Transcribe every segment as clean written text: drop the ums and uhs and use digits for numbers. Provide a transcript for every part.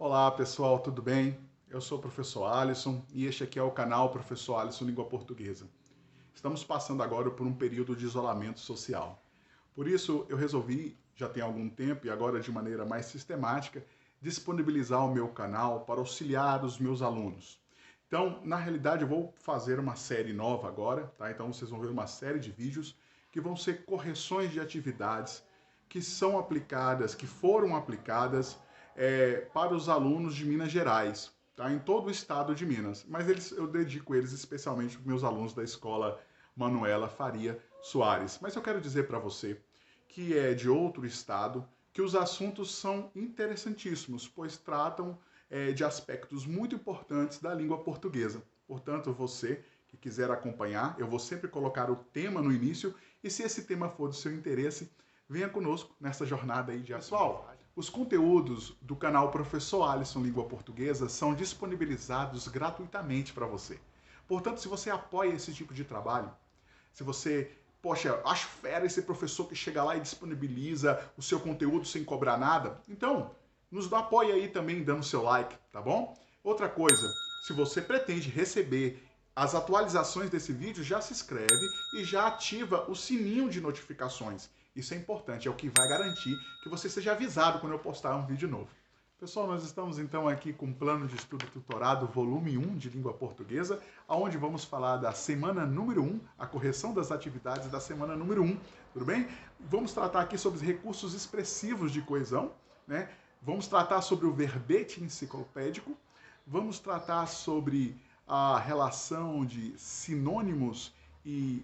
Olá pessoal, tudo bem? Eu sou o professor Alisson e este aqui é o canal Professor Alisson Língua Portuguesa. Estamos passando agora por um período de isolamento social. Por isso eu resolvi, já tem algum tempo e agora de maneira mais sistemática, disponibilizar o meu canal para auxiliar os meus alunos. Então, na realidade, eu vou fazer uma série nova agora, tá? Então vocês vão ver uma série de vídeos que vão ser correções de atividades que são aplicadas, que foram aplicadas para os alunos de Minas Gerais, tá? Em todo o estado de Minas. Mas eu dedico eles especialmente para os meus alunos da escola Manuela Faria Soares. Mas eu quero dizer para você que é de outro estado que os assuntos são interessantíssimos, pois tratam de aspectos muito importantes da língua portuguesa. Portanto, você que quiser acompanhar, eu vou sempre colocar o tema no início e se esse tema for do seu interesse, venha conosco nessa jornada aí de pessoal. Os conteúdos do canal Professor Alisson Língua Portuguesa são disponibilizados gratuitamente para você. Portanto, se você apoia esse tipo de trabalho, se você, poxa, acho fera esse professor que chega lá e disponibiliza o seu conteúdo sem cobrar nada, então nos apoia aí também dando seu like, tá bom? Outra coisa, se você pretende receber as atualizações desse vídeo, já se inscreve e já ativa o sininho de notificações. Isso é importante, é o que vai garantir que você seja avisado quando eu postar um vídeo novo. Pessoal, nós estamos então aqui com o Plano de Estudo Tutorado, volume 1 de Língua Portuguesa, onde vamos falar da semana número 1, a correção das atividades da semana número 1, tudo bem? Vamos tratar aqui sobre os recursos expressivos de coesão, né? Vamos tratar sobre o verbete enciclopédico, vamos tratar sobre a relação de sinônimos e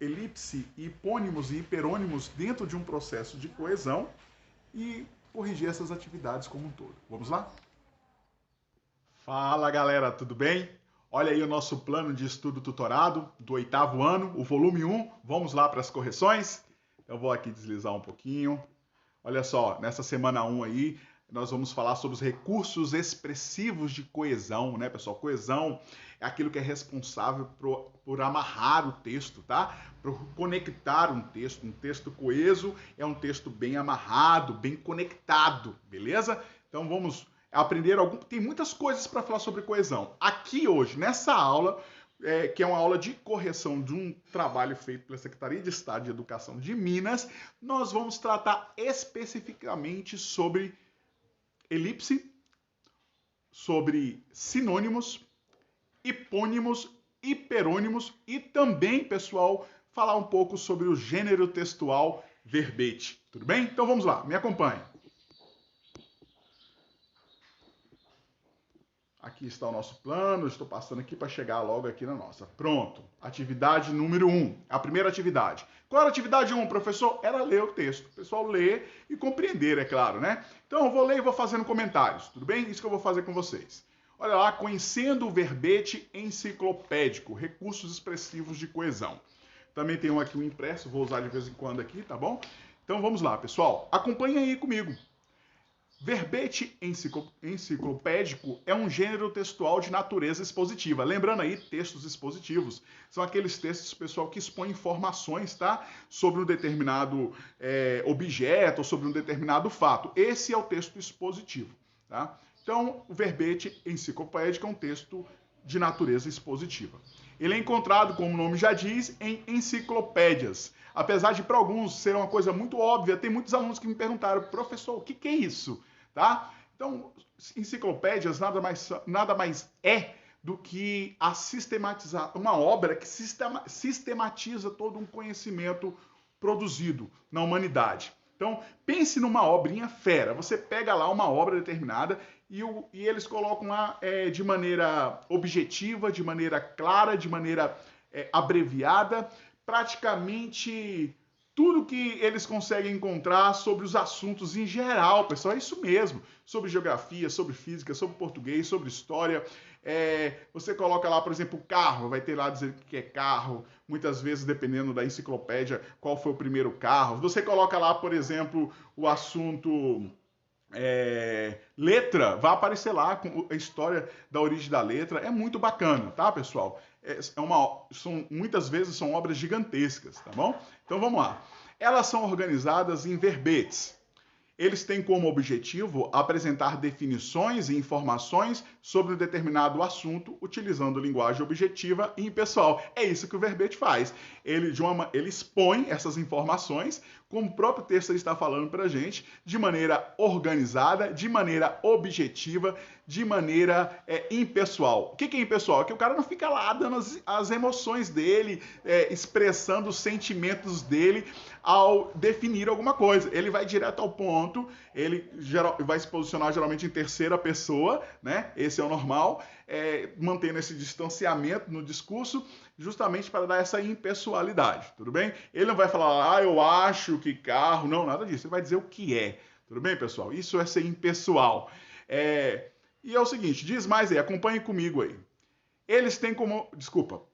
elipse, hipônimos e hiperônimos dentro de um processo de coesão e corrigir essas atividades como um todo. Vamos lá? Fala galera, tudo bem? Olha aí o nosso plano de estudo tutorado do 8º ano, o volume 1. Vamos lá para as correções? Eu vou aqui deslizar um pouquinho. Olha só, nessa semana 1 aí, nós vamos falar sobre os recursos expressivos de coesão, né, pessoal? Coesão é aquilo que é responsável por amarrar o texto, tá? Por conectar um texto coeso é um texto bem amarrado, bem conectado, beleza? Então vamos aprender tem muitas coisas para falar sobre coesão. Aqui hoje, nessa aula, que é uma aula de correção de um trabalho feito pela Secretaria de Estado de Educação de Minas, nós vamos tratar especificamente sobre elipse, sobre sinônimos, hipônimos, hiperônimos e também, pessoal, falar um pouco sobre o gênero textual verbete. Tudo bem? Então vamos lá, me acompanhe. Aqui está o nosso plano, estou passando aqui para chegar logo aqui na nossa. Pronto, atividade número 1, a primeira atividade. Qual era a atividade 1, professor? Era ler o texto. O pessoal lê e compreender, é claro, né? Então eu vou ler e vou fazendo comentários, tudo bem? Isso que eu vou fazer com vocês. Olha lá, conhecendo o verbete enciclopédico, recursos expressivos de coesão. Também tem aqui um impresso, vou usar de vez em quando aqui, tá bom? Então vamos lá, pessoal. Acompanhem aí comigo. Verbete enciclopédico é um gênero textual de natureza expositiva. Lembrando aí, textos expositivos são aqueles textos, pessoal, que expõem informações, tá? Sobre um determinado objeto ou sobre um determinado fato. Esse é o texto expositivo, tá? Então, o verbete enciclopédico é um texto de natureza expositiva. Ele é encontrado, como o nome já diz, em enciclopédias. Apesar de para alguns ser uma coisa muito óbvia, tem muitos alunos que me perguntaram, professor, o que é isso? Tá? Então, enciclopédias nada mais é do que uma obra que sistematiza todo um conhecimento produzido na humanidade. Então, pense numa obrinha fera. Você pega lá uma obra determinada e eles colocam lá de maneira objetiva, de maneira clara, de maneira abreviada, praticamente tudo que eles conseguem encontrar sobre os assuntos em geral, pessoal, é isso mesmo. Sobre geografia, sobre física, sobre português, sobre história. Você coloca lá, por exemplo, carro, vai ter lá dizer o que é carro, muitas vezes, dependendo da enciclopédia, qual foi o primeiro carro. Você coloca lá, por exemplo, o assunto letra, vai aparecer lá com a história da origem da letra. É muito bacana, tá, pessoal? Muitas vezes são obras gigantescas, tá bom? Então vamos lá. Elas são organizadas em verbetes. Eles têm como objetivo apresentar definições e informações sobre um determinado assunto utilizando linguagem objetiva e impessoal. É isso que o verbete faz. Ele expõe essas informações, como o próprio texto está falando para a gente, de maneira organizada, de maneira objetiva, de maneira impessoal. O que é impessoal? É que o cara não fica lá dando as emoções dele, expressando os sentimentos dele ao definir alguma coisa. Ele vai direto ao ponto, ele vai se posicionar geralmente em terceira pessoa, né? Esse é o normal, mantendo esse distanciamento no discurso, justamente para dar essa impessoalidade, tudo bem? Ele não vai falar, eu acho que carro, não, nada disso. Ele vai dizer o que é, tudo bem, pessoal? Isso é ser impessoal. E é o seguinte, diz mais aí, acompanhe comigo aí. Eles têm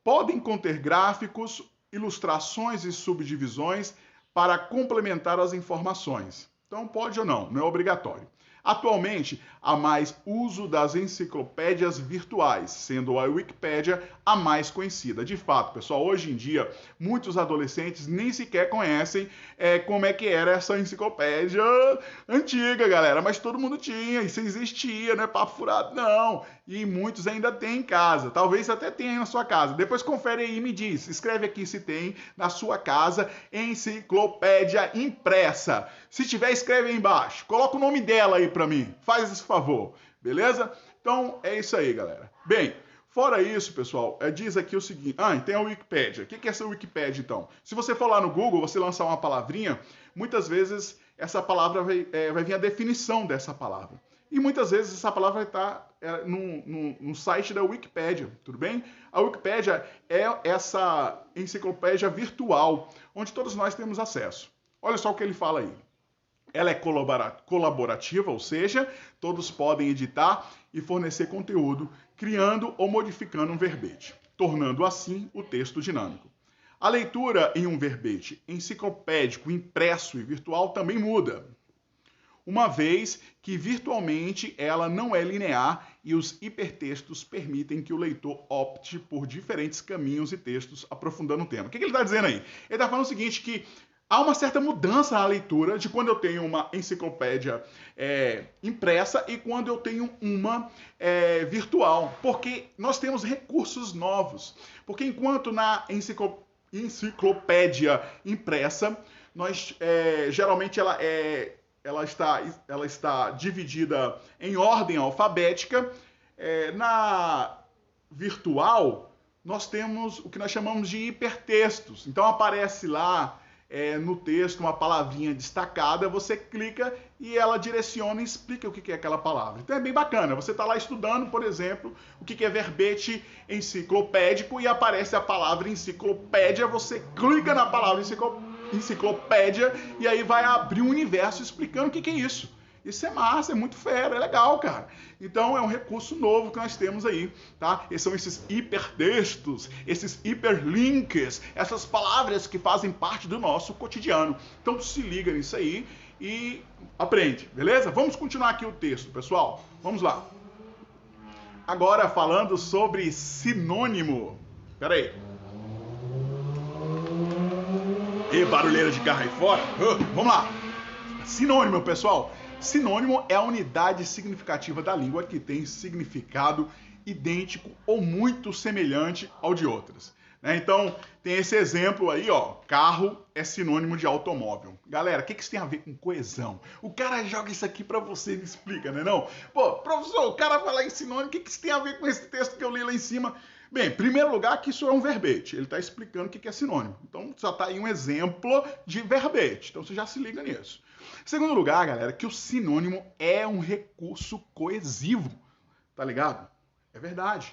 podem conter gráficos, ilustrações e subdivisões para complementar as informações. Então pode ou não é obrigatório. Atualmente, há mais uso das enciclopédias virtuais, sendo a Wikipédia a mais conhecida. De fato, pessoal, hoje em dia, muitos adolescentes nem sequer conhecem como é que era essa enciclopédia antiga, galera. Mas todo mundo tinha, isso existia, não é papo furado, não. E muitos ainda têm em casa. Talvez até tenha aí na sua casa. Depois confere aí e me diz. Escreve aqui se tem na sua casa enciclopédia impressa. Se tiver, escreve aí embaixo. Coloca o nome dela aí para mim. Faz esse favor, beleza? Então é isso aí, galera. Bem, fora isso, pessoal, diz aqui o seguinte. E tem a Wikipédia. O que é essa Wikipédia, então? Se você for lá no Google, você lançar uma palavrinha, muitas vezes essa palavra vai vir a definição dessa palavra. E muitas vezes essa palavra vai estar no site da Wikipédia, tudo bem? A Wikipédia é essa enciclopédia virtual, onde todos nós temos acesso. Olha só o que ele fala aí. Ela é colaborativa, ou seja, todos podem editar e fornecer conteúdo, criando ou modificando um verbete, tornando assim o texto dinâmico. A leitura em um verbete enciclopédico, impresso e virtual também muda, uma vez que virtualmente ela não é linear e os hipertextos permitem que o leitor opte por diferentes caminhos e textos aprofundando o tema. O que ele está dizendo aí? Ele está falando o seguinte, que há uma certa mudança na leitura de quando eu tenho uma enciclopédia impressa e quando eu tenho uma virtual, porque nós temos recursos novos. Porque enquanto na enciclopédia impressa, geralmente ela está dividida em ordem alfabética, na virtual nós temos o que nós chamamos de hipertextos. Então aparece lá no texto uma palavrinha destacada, você clica e ela direciona e explica o que é aquela palavra. Então é bem bacana, você está lá estudando, por exemplo, o que é verbete enciclopédico e aparece a palavra enciclopédia, você clica na palavra enciclopédia e aí vai abrir um universo explicando o que é isso. Isso é massa, é muito fera, é legal, cara. Então é um recurso novo que nós temos aí, tá? São esses hipertextos, esses hiperlinks, essas palavras que fazem parte do nosso cotidiano. Então se liga nisso aí e aprende, beleza? Vamos continuar aqui o texto, pessoal. Vamos lá. Agora falando sobre sinônimo. Pera aí. E barulheira de carro aí fora. Vamos lá. Sinônimo, pessoal. Sinônimo é a unidade significativa da língua que tem significado idêntico ou muito semelhante ao de outras. Então, tem esse exemplo aí, ó. Carro é sinônimo de automóvel. Galera, o que isso tem a ver com coesão? O cara joga isso aqui pra você e me explica, né não? Pô, professor, o cara fala em sinônimo, o que isso tem a ver com esse texto que eu li lá em cima? Bem, em primeiro lugar, que isso é um verbete. Ele está explicando o que é sinônimo. Então, já está aí um exemplo de verbete. Então, você já se liga nisso. Segundo lugar, galera, que o sinônimo é um recurso coesivo. Tá ligado? É verdade.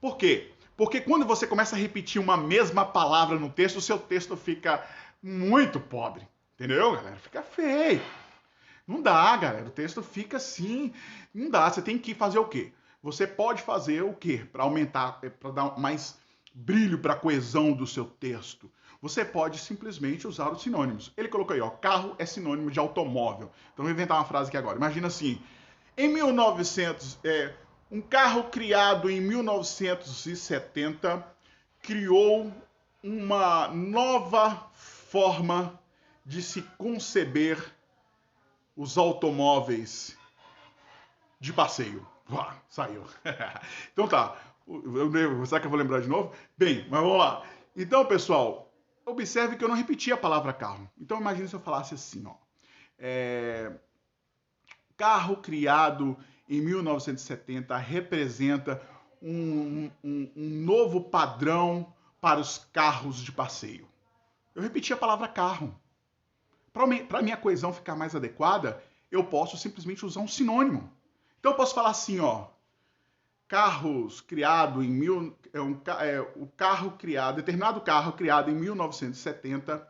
Por quê? Porque quando você começa a repetir uma mesma palavra no texto, o seu texto fica muito pobre. Entendeu, galera? Fica feio. Não dá, galera. O texto fica assim. Não dá. Você tem que fazer o quê? Você pode fazer o quê? Para aumentar, para dar mais brilho para a coesão do seu texto. Você pode simplesmente usar os sinônimos. Ele colocou aí, ó, carro é sinônimo de automóvel. Então, vou inventar uma frase aqui agora. Imagina assim, um carro criado em 1970 criou uma nova forma de se conceber os automóveis de passeio. Uá, saiu. Então tá. Será que eu vou lembrar de novo? Bem, mas vamos lá. Então, pessoal, observe que eu não repeti a palavra carro. Então, imagine se eu falasse assim, ó. Carro criado em 1970 representa um novo padrão para os carros de passeio. Eu repeti a palavra carro. Para a minha coesão ficar mais adequada, eu posso simplesmente usar um sinônimo. Então eu posso falar assim, ó. Carros criado em determinado carro criado em 1970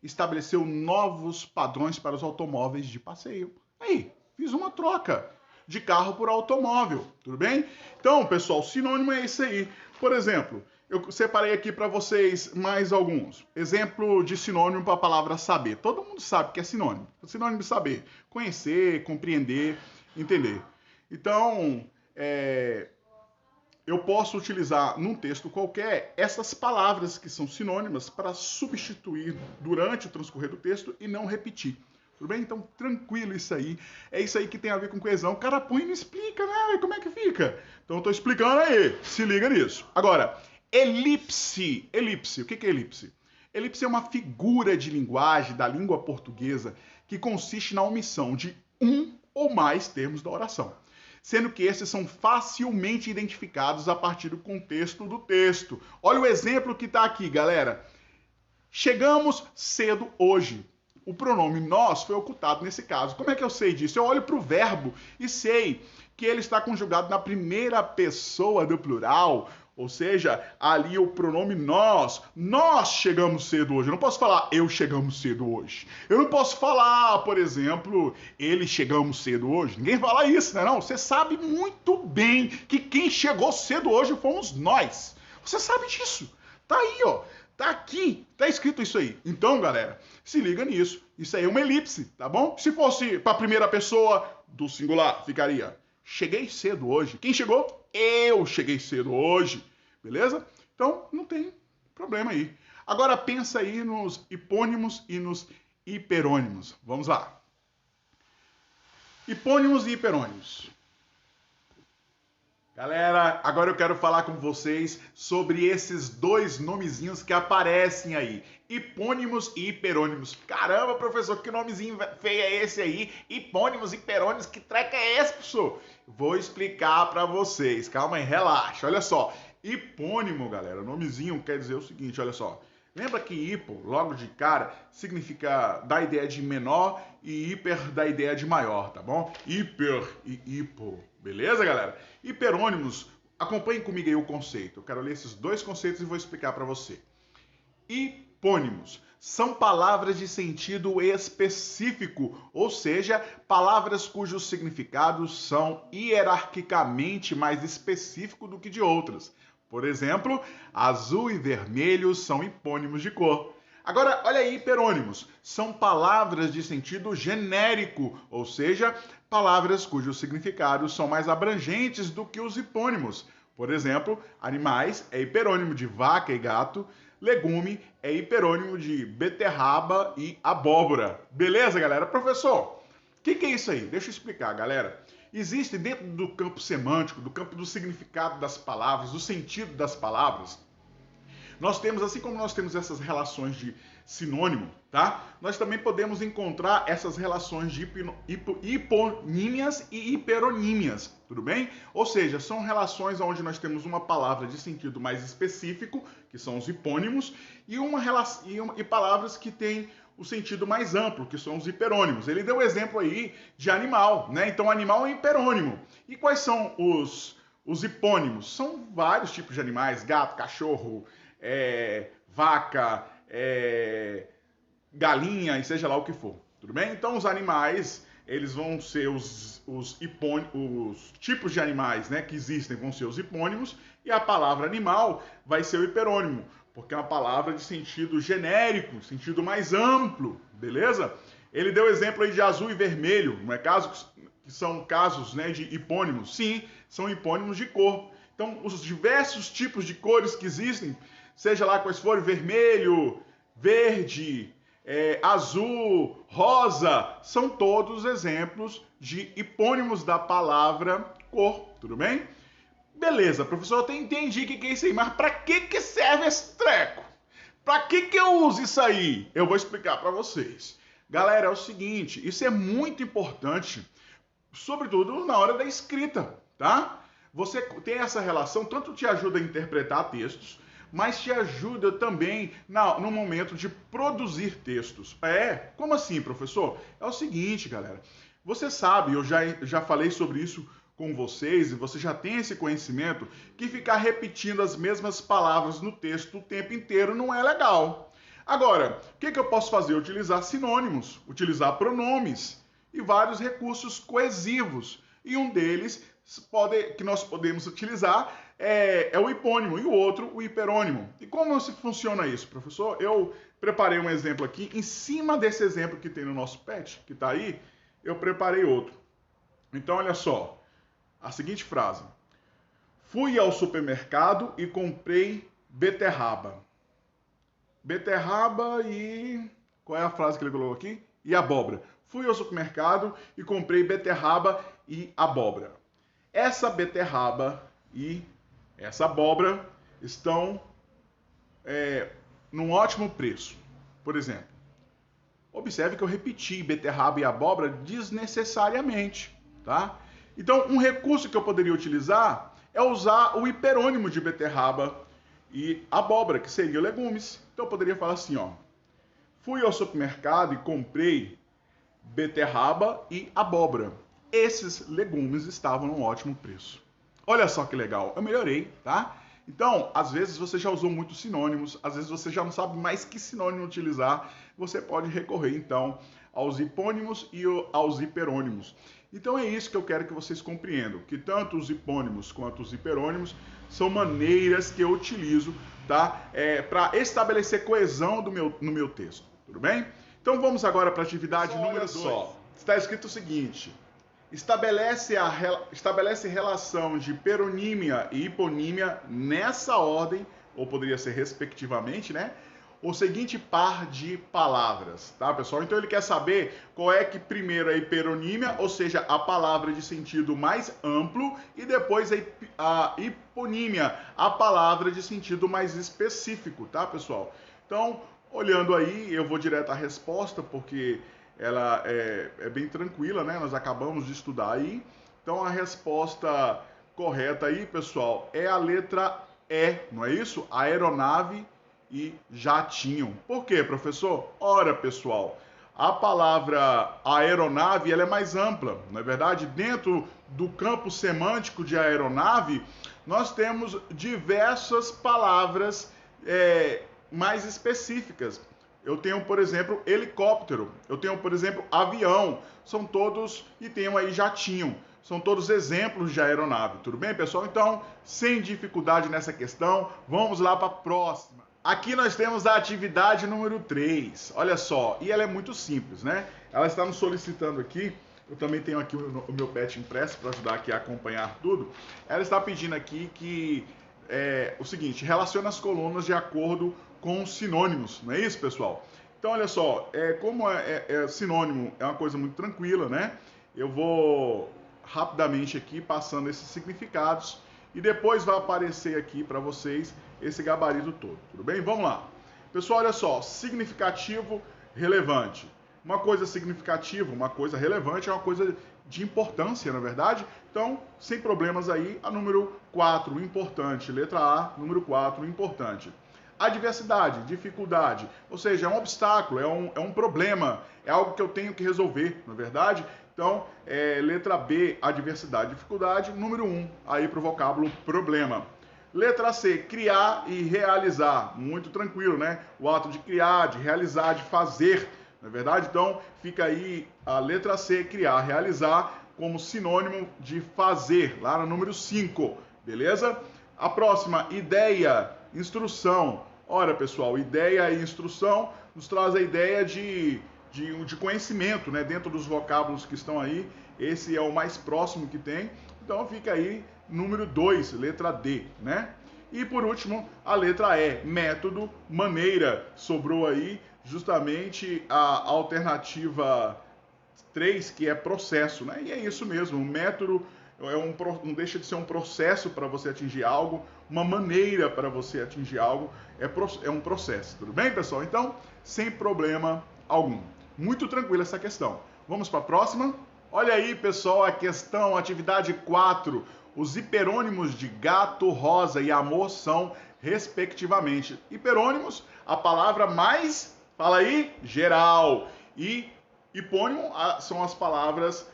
estabeleceu novos padrões para os automóveis de passeio. Aí, fiz uma troca de carro por automóvel, tudo bem? Então, pessoal, sinônimo é esse aí. Por exemplo, eu separei aqui para vocês mais alguns. Exemplo de sinônimo para a palavra saber. Todo mundo sabe que é sinônimo. Sinônimo de saber. Conhecer, compreender, entender. Então, eu posso utilizar num texto qualquer essas palavras que são sinônimas para substituir durante o transcorrer do texto e não repetir. Tudo bem? Então, tranquilo isso aí. É isso aí que tem a ver com coesão. O cara põe e não explica, né? Como é que fica? Então, eu tô explicando aí. Se liga nisso. Agora, elipse. Elipse. O que é elipse? Elipse é uma figura de linguagem da língua portuguesa que consiste na omissão de um ou mais termos da oração, sendo que esses são facilmente identificados a partir do contexto do texto. Olha o exemplo que está aqui, galera. Chegamos cedo hoje. O pronome nós foi ocultado nesse caso. Como é que eu sei disso? Eu olho para o verbo e sei que ele está conjugado na primeira pessoa do plural, ou seja, ali o pronome nós. Nós chegamos cedo hoje. Eu não posso falar eu chegamos cedo hoje. Eu não posso falar, por exemplo, ele chegamos cedo hoje. Ninguém fala isso, né? Não, você sabe muito bem que quem chegou cedo hoje fomos nós. Você sabe disso. Tá aí, ó. Tá aqui, tá escrito isso aí. Então, galera, se liga nisso. Isso aí é uma elipse, tá bom? Se fosse para a primeira pessoa do singular, ficaria cheguei cedo hoje. Quem chegou? Eu cheguei cedo hoje. Beleza? Então, não tem problema aí. Agora pensa aí nos hipônimos e nos hiperônimos. Vamos lá. Hipônimos e hiperônimos. Galera, agora eu quero falar com vocês sobre esses dois nomezinhos que aparecem aí. Hipônimos e hiperônimos. Caramba, professor, que nomezinho feio é esse aí? Hipônimos e hiperônimos, que treca é esse, professor? Vou explicar para vocês. Calma aí, relaxa. Olha só. Hipônimo, galera, nomezinho quer dizer o seguinte, olha só. Lembra que hipo, logo de cara, significa da ideia de menor e hiper da ideia de maior, tá bom? Hiper e hipo. Beleza, galera? Hiperônimos, acompanhem comigo aí o conceito. Eu quero ler esses dois conceitos e vou explicar para você. Hipônimos são palavras de sentido específico, ou seja, palavras cujos significados são hierarquicamente mais específicos do que de outras. Por exemplo, azul e vermelho são hipônimos de cor. Agora, olha aí, hiperônimos. São palavras de sentido genérico, ou seja, palavras cujos significados são mais abrangentes do que os hipônimos. Por exemplo, animais é hiperônimo de vaca e gato, legume é hiperônimo de beterraba e abóbora. Beleza, galera? Professor, o que é isso aí? Deixa eu explicar, galera. Existe dentro do campo semântico, do campo do significado das palavras, do sentido das palavras, nós temos, assim como nós temos essas relações de sinônimo, tá? Nós também podemos encontrar essas relações de hiponímias e hiperonímias, tudo bem? Ou seja, são relações onde nós temos uma palavra de sentido mais específico, que são os hipônimos, e palavras que têm o sentido mais amplo, que são os hiperônimos. Ele deu o exemplo aí de animal, né? Então, animal é hiperônimo. E quais são os hipônimos? São vários tipos de animais, gato, cachorro, vaca, galinha e seja lá o que for, tudo bem? Então os animais, eles vão ser os tipos de animais, né, que existem, vão ser os hipônimos, e a palavra animal vai ser o hiperônimo, porque é uma palavra de sentido genérico, sentido mais amplo, beleza? Ele deu exemplo aí de azul e vermelho, não é caso que são casos, né, de hipônimos? Sim, são hipônimos de cor. Então, os diversos tipos de cores que existem, seja lá quais forem, vermelho, verde, azul, rosa, são todos exemplos de hipônimos da palavra cor, tudo bem? Beleza, professor, eu até entendi o que é isso aí, mas para que serve esse treco? Para que eu uso isso aí? Eu vou explicar para vocês. Galera, é o seguinte, isso é muito importante, sobretudo na hora da escrita, tá? Você tem essa relação, tanto te ajuda a interpretar textos, mas te ajuda também no momento de produzir textos. Como assim, professor? É o seguinte, galera. Você sabe, eu já falei sobre isso com vocês, e você já tem esse conhecimento, que ficar repetindo as mesmas palavras no texto o tempo inteiro não é legal. Agora, o que eu posso fazer? Utilizar sinônimos, utilizar pronomes e vários recursos coesivos. E um deles que nós podemos utilizar é o hipônimo e o outro o hiperônimo. E como funciona isso, professor? Eu preparei um exemplo aqui. Em cima desse exemplo que tem no nosso pet, que está aí, eu preparei outro. Então, olha só. A seguinte frase. Fui ao supermercado e comprei beterraba. Beterraba e... Qual é a frase que ele colocou aqui? E abóbora. Fui ao supermercado e comprei beterraba e abóbora. Essa beterraba e essa abóbora estão num ótimo preço. Por exemplo, observe que eu repeti beterraba e abóbora desnecessariamente, tá? Então, um recurso que eu poderia utilizar é usar o hiperônimo de beterraba e abóbora, que seria legumes. Então, eu poderia falar assim, ó. Fui ao supermercado e comprei beterraba e abóbora. Esses legumes estavam num ótimo preço. Olha só que legal, eu melhorei, tá? Então, às vezes você já usou muitos sinônimos, às vezes você já não sabe mais que sinônimo utilizar, você pode recorrer, então, aos hipônimos e aos hiperônimos. Então é isso que eu quero que vocês compreendam, que tanto os hipônimos quanto os hiperônimos são maneiras que eu utilizo, tá? Para estabelecer coesão no meu texto, tudo bem? Então vamos agora para a atividade número 2. Está escrito o seguinte: estabelece relação de peronímia e hiponímia nessa ordem, ou poderia ser respectivamente, né? O seguinte par de palavras, tá, pessoal? Então ele quer saber qual é que primeiro é a hiperonímia, ou seja, a palavra de sentido mais amplo, e depois a hiponímia, a palavra de sentido mais específico, tá, pessoal? Então, olhando aí, eu vou direto à resposta, porque ela é bem tranquila, né? Nós acabamos de estudar aí. Então, a resposta correta aí, pessoal, é a letra E, não é isso? Aeronave e jatinho. Por quê, professor? Ora, pessoal, a palavra aeronave ela é mais ampla, não é verdade? Dentro do campo semântico de aeronave, nós temos diversas palavras mais específicas. Eu tenho, por exemplo, helicóptero, eu tenho, por exemplo, avião, são todos, e tenho aí jatinho, são todos exemplos de aeronave, tudo bem, pessoal? Então, sem dificuldade nessa questão, vamos lá para a próxima. Aqui nós temos a atividade número 3, olha só, e ela é muito simples, né? Ela está nos solicitando aqui, eu também tenho aqui o meu pet impresso para ajudar aqui a acompanhar tudo. Ela está pedindo aqui que, o seguinte, relaciona as colunas de acordo com sinônimos, não é isso, pessoal? Então, olha só, como sinônimo é uma coisa muito tranquila, né? Eu vou rapidamente aqui passando esses significados e depois vai aparecer aqui para vocês esse gabarito todo, tudo bem? Vamos lá. Pessoal, olha só, significativo, relevante. Uma coisa significativa, uma coisa relevante é uma coisa de importância, na verdade. Então, sem problemas aí, a número 4, importante. Letra A, número 4, importante. Adversidade, dificuldade, ou seja, é um obstáculo, é um problema, é algo que eu tenho que resolver, não é verdade? Então, letra B, adversidade, dificuldade, número 1, aí para o vocábulo problema. Letra C, criar e realizar, muito tranquilo, né? O ato de criar, de realizar, de fazer, não é verdade? Então, fica aí a letra C, criar, realizar, como sinônimo de fazer, lá no número 5, beleza? A próxima, ideia, instrução. Ora, pessoal, ideia e instrução nos traz a ideia de conhecimento, né? Dentro dos vocábulos que estão aí, esse é o mais próximo que tem. Então fica aí número 2, letra D, né? E por último, a letra E, método, maneira. Sobrou aí justamente a alternativa 3, que é processo, né? E é isso mesmo, o método não deixa de ser um processo para você atingir algo, uma maneira para você atingir algo, é um processo, tudo bem, pessoal? Então, sem problema algum. Muito tranquila essa questão. Vamos para a próxima? Olha aí, pessoal, a questão, atividade 4. Os hiperônimos de gato, rosa e amor são, respectivamente. Hiperônimos, a palavra mais, fala aí, geral. E hipônimo são as palavras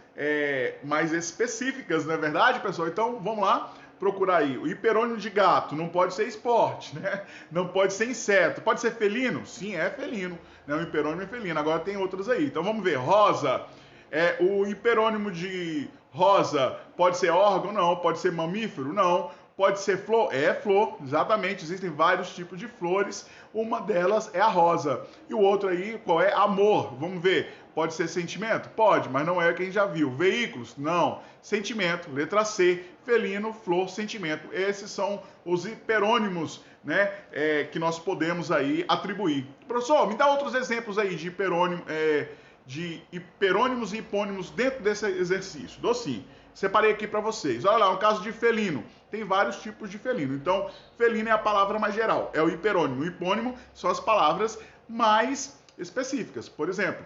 mais específicas, não é verdade, pessoal? Então, vamos lá procurar aí. O hiperônimo de gato não pode ser esporte, né? Não pode ser inseto. Pode ser felino? Sim, é felino. Né? O hiperônimo é felino. Agora tem outros aí. Então, vamos ver. Rosa. O hiperônimo de rosa pode ser órgão? Não. Pode ser mamífero? Não. Pode ser flor? É flor, exatamente. Existem vários tipos de flores. Uma delas é a rosa. E o outro aí, qual é? Amor. Vamos ver. Pode ser sentimento? Pode, mas não é o que a gente já viu. Veículos? Não. Sentimento, letra C. Felino, flor, sentimento. Esses são os hiperônimos, né, que nós podemos aí atribuir. Professor, me dá outros exemplos aí de hiperônimos e hipônimos dentro desse exercício. Dou sim. Separei aqui para vocês. Olha lá, no caso de felino. Tem vários tipos de felino. Então, felino é a palavra mais geral. É o hiperônimo. O hipônimo são as palavras mais específicas. Por exemplo,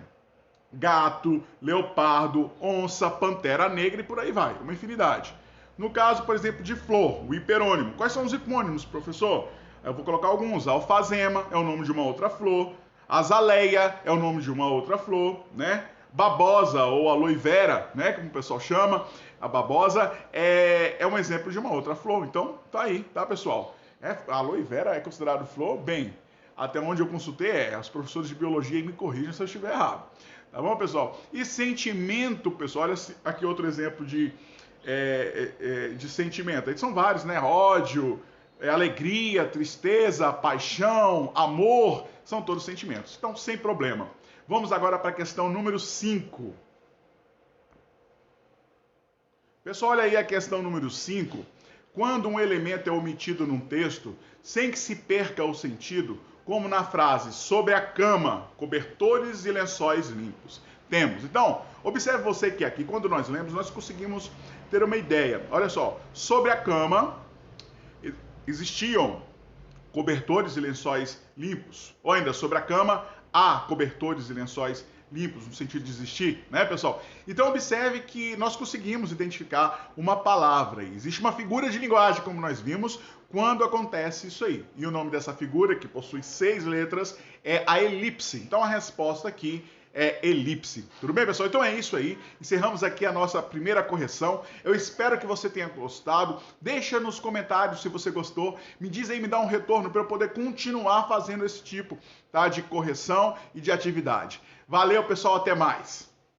gato, leopardo, onça, pantera negra e por aí vai. Uma infinidade. No caso, por exemplo, de flor, o hiperônimo. Quais são os hipônimos, professor? Eu vou colocar alguns. Alfazema é o nome de uma outra flor. Azaleia é o nome de uma outra flor, né? Babosa ou aloe vera, né, como o pessoal chama, a babosa é um exemplo de uma outra flor. Então, tá aí, tá, pessoal? A aloe vera é considerado flor? Bem, até onde eu consultei os professores de biologia me corrijam se eu estiver errado. Tá bom, pessoal? E sentimento, pessoal, olha aqui outro exemplo de sentimento. Aí são vários, né? Ódio, alegria, tristeza, paixão, amor, são todos sentimentos. Então, sem problema. Vamos agora para a questão número 5. Pessoal, olha aí a questão número 5. Quando um elemento é omitido num texto, sem que se perca o sentido, como na frase sobre a cama, cobertores e lençóis limpos. Temos. Então, observe você que aqui, quando nós lemos, nós conseguimos ter uma ideia. Olha só, sobre a cama existiam cobertores e lençóis limpos. Ou ainda, sobre a cama, há cobertores e lençóis limpos, no sentido de existir, né, pessoal? Então, observe que nós conseguimos identificar uma palavra. Existe uma figura de linguagem, como nós vimos, quando acontece isso aí. E o nome dessa figura, que possui 6 letras, é a elipse. Então, a resposta aqui é elipse. Tudo bem, pessoal? Então é isso aí. Encerramos aqui a nossa primeira correção. Eu espero que você tenha gostado. Deixa nos comentários se você gostou. Me diz aí, me dá um retorno para eu poder continuar fazendo esse tipo, tá, de correção e de atividade. Valeu, pessoal. Até mais.